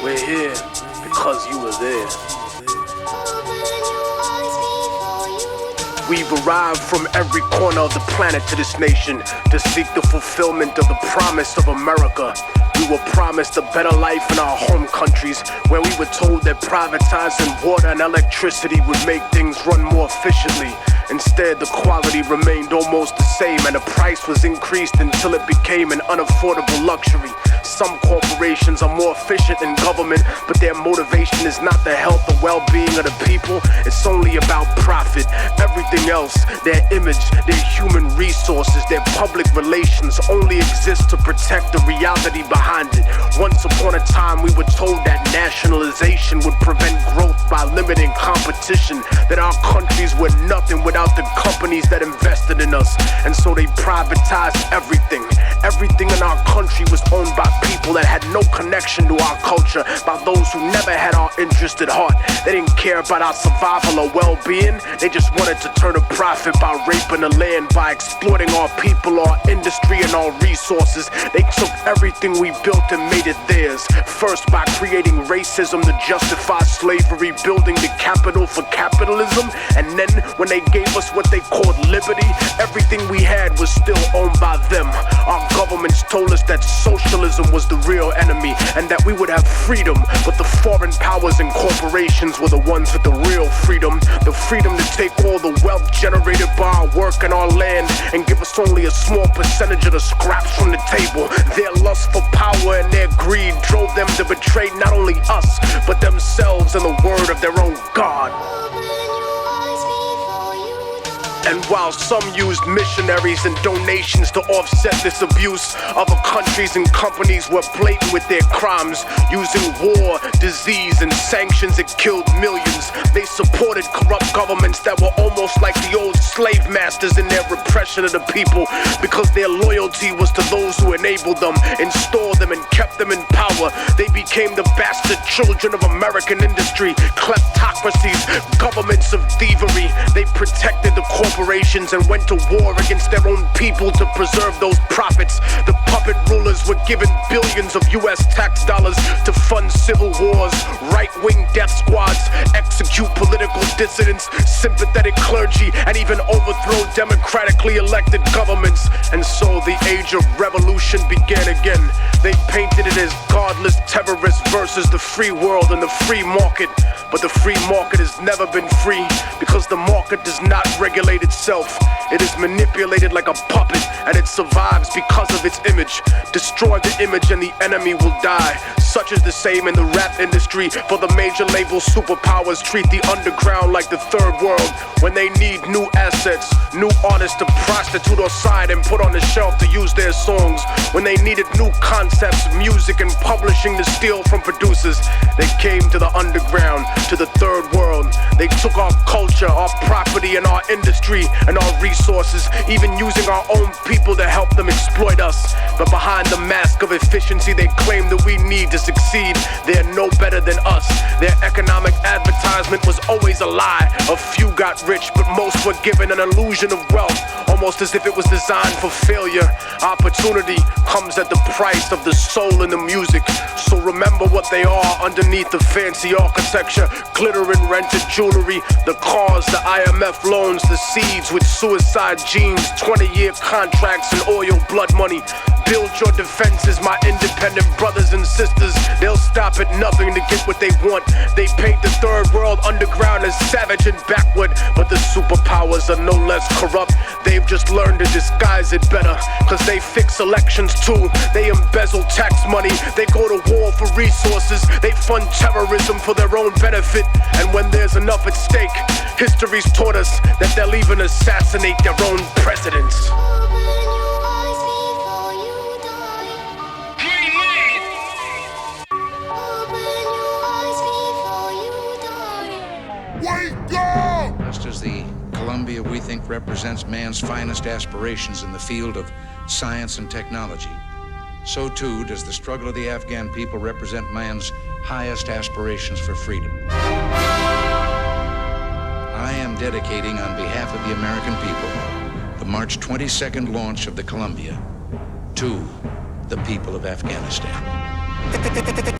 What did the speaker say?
We're here because you were there. We've arrived from every corner of the planet to this nation to seek the fulfillment of the promise of America. We were promised a better life in our home countries, where we were told that privatizing water and electricity would make things run more efficiently. Instead, the quality remained almost the same, and the price was increased until it became an unaffordable luxury. Some corporations are more efficient than government, but their motivation is not the health or well-being of the people. It's only about profit. Everything else, their image, their human resources, their public relations, only exist to protect the reality behind it. Once upon a time, we were told that nationalization would prevent growth by limiting competition, that our countries were nothing without the companies that invested in us. And so they privatized everything. Everything in our country was owned by people that had no connection to our culture, by those who never had our interest at heart. They didn't care about our survival or well-being. They just wanted to turn a profit by raping the land, by exploiting our people, our industry, and our resources. They took everything we built and made it theirs. First by creating racism to justify slavery, building the capital for capitalism. And then when they gave us what they called liberty, everything we had was still owned by them. Our governments told us that socialism was the real enemy and that we would have freedom, but the foreign powers and corporations were the ones with the real freedom. The freedom to take all the wealth generated by our work and our land and give us only a small percentage of the scraps from the table. Their lust for power and their greed drove them to betray not only us, but themselves and the word of their own God. And while some used missionaries and donations to offset this abuse, other countries and companies were blatant with their crimes, using war, disease, and sanctions that killed millions. They supported corrupt governments that were almost like the old slave masters in their repression of the people, because their loyalty was to those who enabled them, installed them, and kept them in power. They became the bastard children of American industry, kleptocracies, governments of thievery. They protected the corporations and went to war against their own people to preserve those profits. The puppet rulers were given billions of US tax dollars to fund civil wars, right-wing death squads, execute political dissidents, sympathetic clergy, and even overthrow democratically elected governments. And so the age of revolution began again. They painted it as godless terrorists versus the free world and the free market. But the free market has never been free, because the market does not regulate itself. It is manipulated like a puppet, and it survives because of its image. Destroy the image and the enemy will die. Such is the same in the rap industry, for the major label superpowers treat the underground like the third world. When they need new assets, new artists to prostitute or sign and put on the shelf to use their songs. When they needed new concepts, music, and publishing to steal from producers, they came to the underground, to the third world. They took our culture, our property, and our industry, and our resources, even using our own people to help them exploit us. But behind the mask of efficiency they claim that we need to succeed, they're no better than us. Their economic advertisement was always a lie. A few got rich, but most were given an illusion of wealth, almost as if it was designed for failure. Opportunity comes at the price of the soul in the music. So remember what they are underneath the fancy architecture: glitter and rented jewelry, the cars, the IMF loans, the seeds with suicide genes, 20-year contracts and oil blood money. Build your defenses, my independent brothers and sisters. They'll stop at nothing to get what they want. They paint the third world underground as savage and backward, but the superpowers are no less corrupt. They've just learned to disguise it better, cause they fix elections too. They embezzle tax money, they go to war for resources, they fund terrorism for their own benefit. And when there's enough at stake, history's taught us that they'll even assassinate their own presidents. Just as the Columbia we think represents man's finest aspirations in the field of science and technology, so too does the struggle of the Afghan people represent man's highest aspirations for freedom. I am dedicating on behalf of the American people the March 22nd launch of the Columbia to the people of Afghanistan.